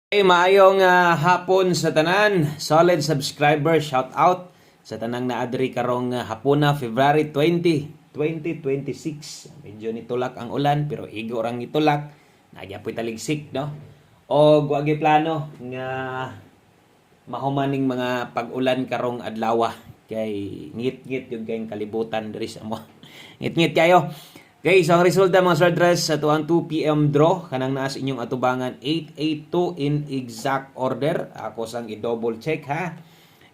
Hey, maayong hapon sa tanan. Solid subscriber, shout out sa tanang naadri karong hapuna February 20, 2026. Medyo nitulak ang ulan pero igo rang nitulak. Nagyapoy taligsik, no? O wagi plano nga mahumaning mga pag-ulan karong adlaw kay ngit-ngit yung kayong kalibutan diri sa mo. Ngit-ngit kayo. Okay, so ang resulta mga Swordress sa tuang 2 p.m. draw kanang naas inyong atubangan 882 in exact order. Ako sang i-double check ha.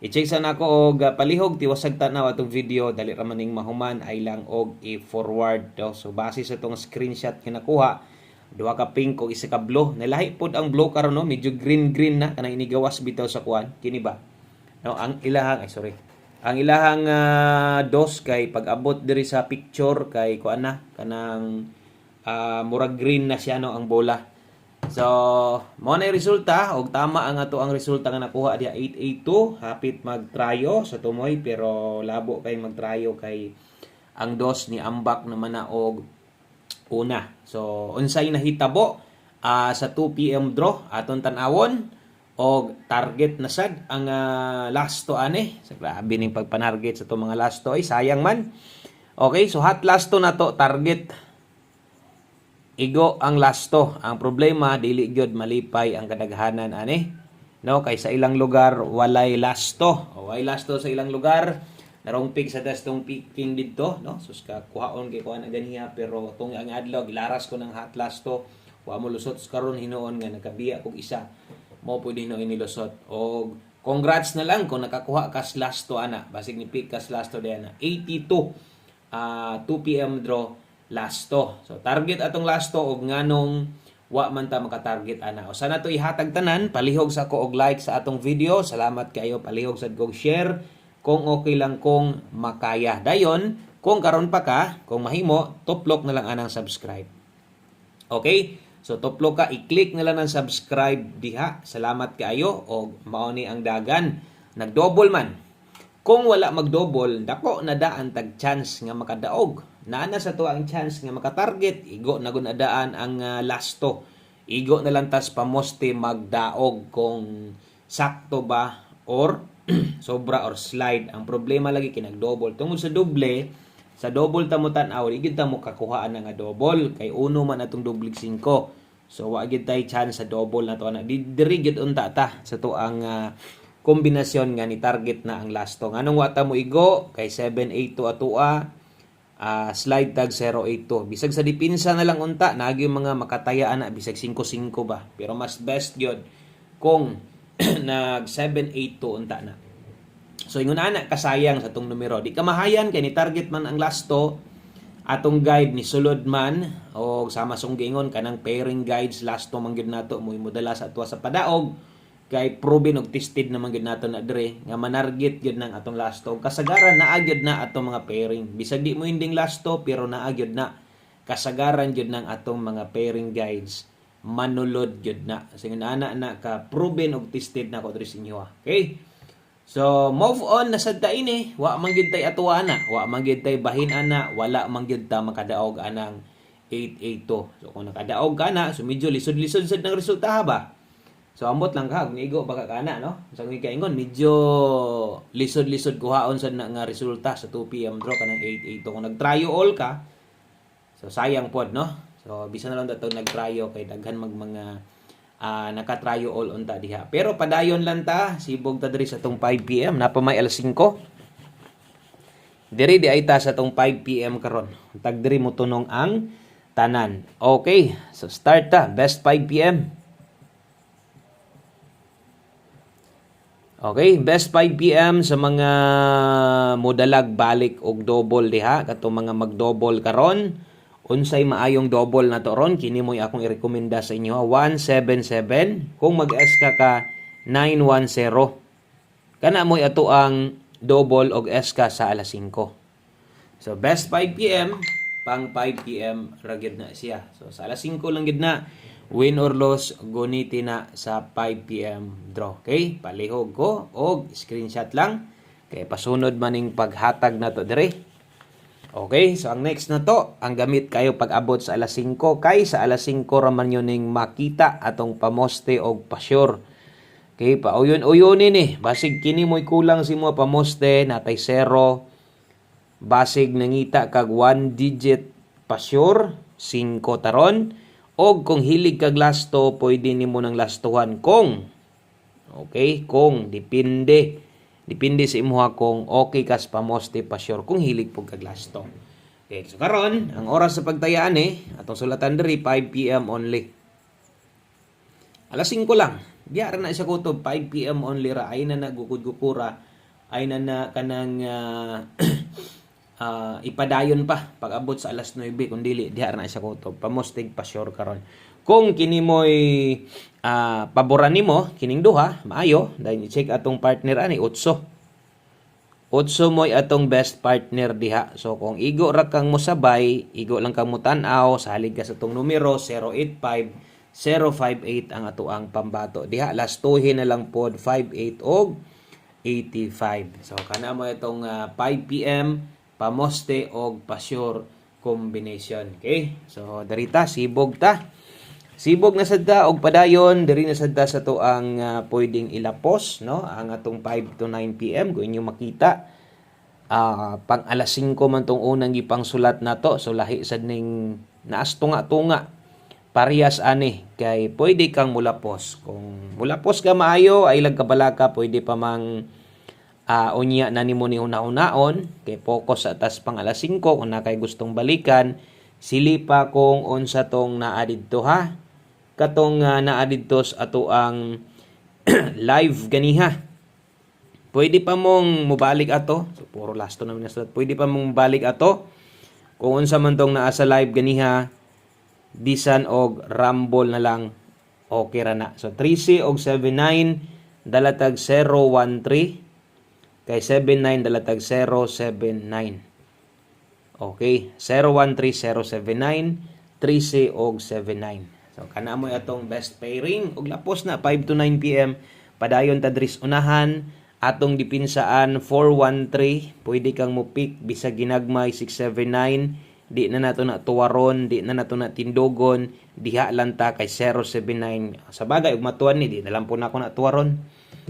I-check sa nako og palihog tiwasag tanaw atong video dali ra maning mahuman ay lang og i-forward no? So base sa tong screenshot nga nakuha, duha ka pink og isa ka blue. Nalahi pod ang blue karon no, medyo green na kanang inigawas bitaw sa kuan. Kini ba? No, ang ilahang ang ilahang dos kay pag-abot diri sa picture kay kuan na kanang murag green na siya no ang bola. So mo na resulta og tama ang ato ang resulta nga nakuha diha 882 hapit magtrayo sa tumoy pero labo kay magtrayo kay ang dos ni ambak naman na og una. So unsay nahitabo sa 2 p.m. draw aton tan-awon og target na sad ang last to ani. Sa grabe ning pagpanarget sa to mga last to ay sayang man. Okay, so hot last to na to target. Igo ang last to. Ang problema dili gyud malipay ang kadaghanan ani. No, kay sa ilang lugar walay last to. Walay last to sa ilang lugar. Narong pig sa testong picking didto, no? Sus ka kuhaon kay kuan ganiya pero tong ang adlaw gilaras ko ng hot last to. Wa mo lusot karon hinuon nga nakabiya kog isa. Mo pwede no inilusot. O congrats na lang kung nakakuha ka last to ana. Basig ni pick ka last to diana. 82 2 p.m. draw last to. So target atong last to og nganong wa man ta maka-target ana. O sana to ihatag tanan, palihog sa ko og like sa atong video. Salamat kayo palihog sad kog share. Kung okay lang kung makaya. Dayon, kung karon pa ka, kung mahimo, tuplok na lang anang subscribe. Okay? So tuplo ka, i-click na lang ng subscribe diha. Salamat kaayo o mauni ang dagan. Nag-double man. Kung wala mag-double, dako na daan tag chance nga makadaog. Naana sa to ang chance nga maka-target, igo na gun adaan ang lasto. Igo na lang tas pamoste magdaog kung sakto ba or sobra or slide. Ang problema lagi kinag-double. Tungod sa double ta mo tan-aw, igid ta mo kakuhaan nga double kay uno man atong double 5. So wa gid tay chance sa double na to na diri gid unta ta sa to ang kombinasyon nga ni target na ang last to. Nganong wa ta mo igo kay 782 atua slide tag 082. Bisag sa dipinsa na lang unta nagi mga makatayaan na bisag 5-5 ba. Pero mas best gyud kung nag 782 unta na. So ingon ana kasayang sa tong numero. Di ka mahayan kay ni target man ang last to. Atong guide ni sulod man o sama song gingon kanang pairing guides last to man gyud nato mo modala sa atwa sa padaog kay proven og tested naman gyud nato na dire nga manarget gyud nang atong last to. Kasagaran naa gyud na atong mga pairing. Bisag di mo ending last to pero naa gyud na kasagaran gyud nang atong mga pairing guides manulod gyud na. Sige na ka proven og tested na ko diri sa inyo. Okay? So, move on na sad ta ini. Wa man gyud tay atuwa na, wa man gyud tay bahin ana, wala man gyud ta makadaog anang 882. So, kung nakadaog ka na, so medyo lisod-lisod sad ng resulta ba? So, ambot lang ka, kung igo baka kana, no? Sa kung ikaingon, medyo lisod-lisod kuhaon sad na nga resulta sa 2 p.m. draw kanang 882. Kung nag-tryo all ka, so sayang pod, no? So, bisa na lang dato nag-tryo kay daghan mga nakatryo all unta diha. Pero padayon lang ta, sibog ta diri sa tong 5 p.m. Napa may alas 5. Diri di ay ta sa tong 5 p.m. karon. Tag diri mo tunong ang tanan. Okay, so start ta. Best 5 p.m. Okay, best 5 p.m. sa mga modalag balik og double diha. Katong mga mag-double karon. Unsay maayong double na to ron, kini mo'y akong irekomenda sa inyo. 177. Kung mag-S ka 910. Kana mo'y ato ang double og S ka sa alas 5. So, best 5 p.m. pang 5 p.m. ragid na siya. So, sa alas 5 lang gid na. Win or loss, guniti na sa 5 p.m. draw. Okay? Palihog ko og screenshot lang. Kay pasunod maning paghatag na to dire. Okay, so ang next na to, ang gamit kayo pag abot sa alas 5 kay sa alas 5 raman yun ning makita atong pamoste og pasyur. Okay, pauyon-uyonin basig kini mo'y kulang si mo pamoste natay 0, basig nangita kag 1 digit pasyur 5 taron, og kung hilig kag lasto pwede nimo nang lastuhan kung okay, kung depende sa imuha kung okay kas pamoste pasyur kung hilig pug kag lasto. Okay, so karon ang oras sa pagtayaan atong sulatan diri 5 PM only. Alas 5 lang. Diya ra na siya kutob 5 PM only ra ay na nagukod-gukura ay na kanang ipadayon pa pag abot sa alas 9 kun dili diha ra na siya kutob pamostig pasyur karon. Kung kini mo'y paboran nimo kining duha maayo dahil i-check atong partner ani 8 mo'y atong best partner diha. So kung igo ra kang mosabay, igo lang kang mutan-aw, salig ka sa atong numero 085-058 ang atoang pambato. Diha lastuhin na lang pod 58 og 85. So kana mo itong 5 PM pamoste og pasyur combination. Okay? So darita sibog ta. Sibog na sadta og padayon diri na sadta sa to ang pwedeng ilapos no ang atong 5 to 9 PM kung inyo makita pang alas 5 man tong unang gipang sulat nato so lahi sad ning naas tunga-tunga parehas ani kay pwede kang mulapos kung mulapos ka maayo ay lag kabalaka pwede pa mang unya na nimo ni una-unaon kay focus sa atas pang alas 5 kung na kay gustong balikan sili pa kung unsa tong naa didto ha katong naa didto sa ato ang live ganiha pwede pa mong mubalik ato so puro lasto naman na pwede pa mong balik ato kung unsa man tong naa sa live ganiha bisan og rumble na lang okay ra na so 3C og 79 dalatag 013 kay 79 dalatag 079 okay 013079 3C og 79. So kana mo atong best pairing ug lapos na 5 to 9 PM padayon ta dris unahan atong dipinsaan 413 pwede kang mo pick bisag ginagmay 679 di na nato na tuwaron di na nato na tindogon diha lang ta kay 079 sa bagay ug matuan ni di na lang po na ako na tuwaron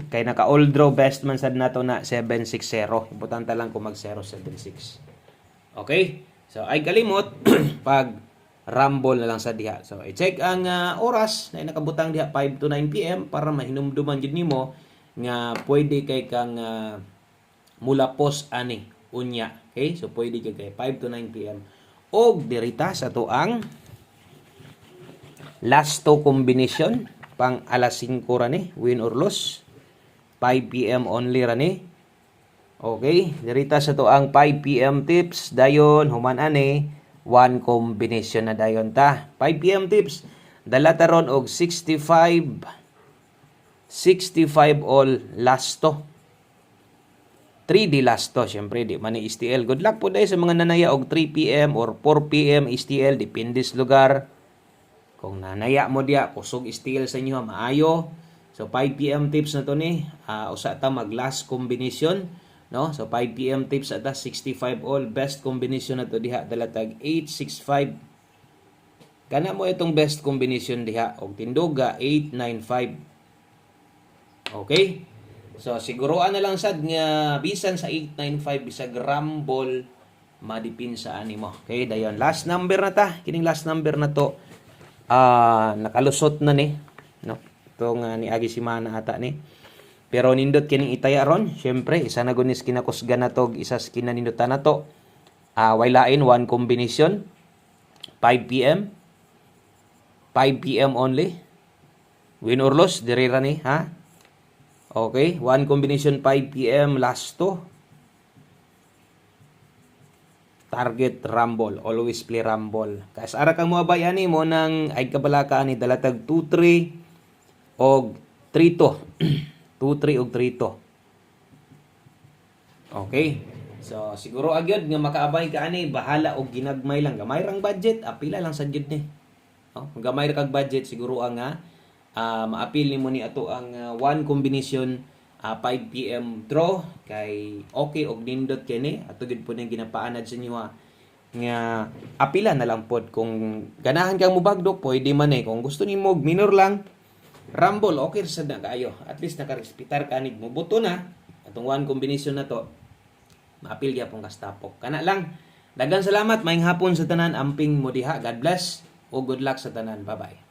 kay naka all draw best man sad nato na 760 importante lang kung mag 076. Okay so ay kalimot pag rumble na lang sa diha. So, i-check ang oras na nakabutang diha 5 to 9 PM para mahinumduman gid nimo nga pwede kay kang mulapos ani unya. Okay? So, pwede kay 5 to 9 PM. Og dirita sa tuang last to combination pang alas 5 ra ni, win or loss. 5 PM only ra ni. Okay? Dirita sa tuang 5 PM tips dayon human ani 1 combination na dayon ta. 5 PM tips. Dala taron og 65 all lasto. 3D lasto syempre di man STL. Good luck po dai sa mga nanaya og 3 PM or 4 PM STL depende sa lugar. Kung nanaya mo diya kusog STL sa inyo maayo. So 5 PM tips na to ni. Usa ta mag last combination. No? So 5 PM tips at 65 all best combination na to diha dalatag 865. Kana mo itong best combination diha og tinduga 895. Okay? So siguruan na lang sad nga bisan sa 895 bisag rumble madipinsaan nimo. Okay, dayon last number na ta. Kining last number na to nakalusot na ni, no? Itong ni agi simana ata ni. Pero nindot kining itaya ron, syempre isa na gunis kinakusgan na to, isa kinanindutan na to. Way lain 1 combination 5 PM 5 PM only. Win or loss diri ra ni ha. Okay, 1 combination 5 PM last to. Target rumble, always play rumble. Kas ara kang moabay ani mo nang ay kabalaka ni dalatag 2-3 og 3-2. 2-3 og 3-2. Okay. So siguro agyod nga makaabay ka ani bahala og ginagmay lang gamay rang budget apila lang sad gyud ni. Gamay ra kag budget siguro nga maapil nimo ni ato ang 1 combination 5 PM draw kay okay og nindot kini ato gid po ning ginapaanad sa inyo nga apila na lang pod kung ganahan kang mubagdok pwede man kung gusto nimo minor lang rumble okay sa na kaayo at least nakarespitar ka nig mo buto na atong one combination na to maapil gyapon ka stapok kana lang daghang salamat maayong hapon sa tanan amping mo diha God bless o good luck sa tanan bye bye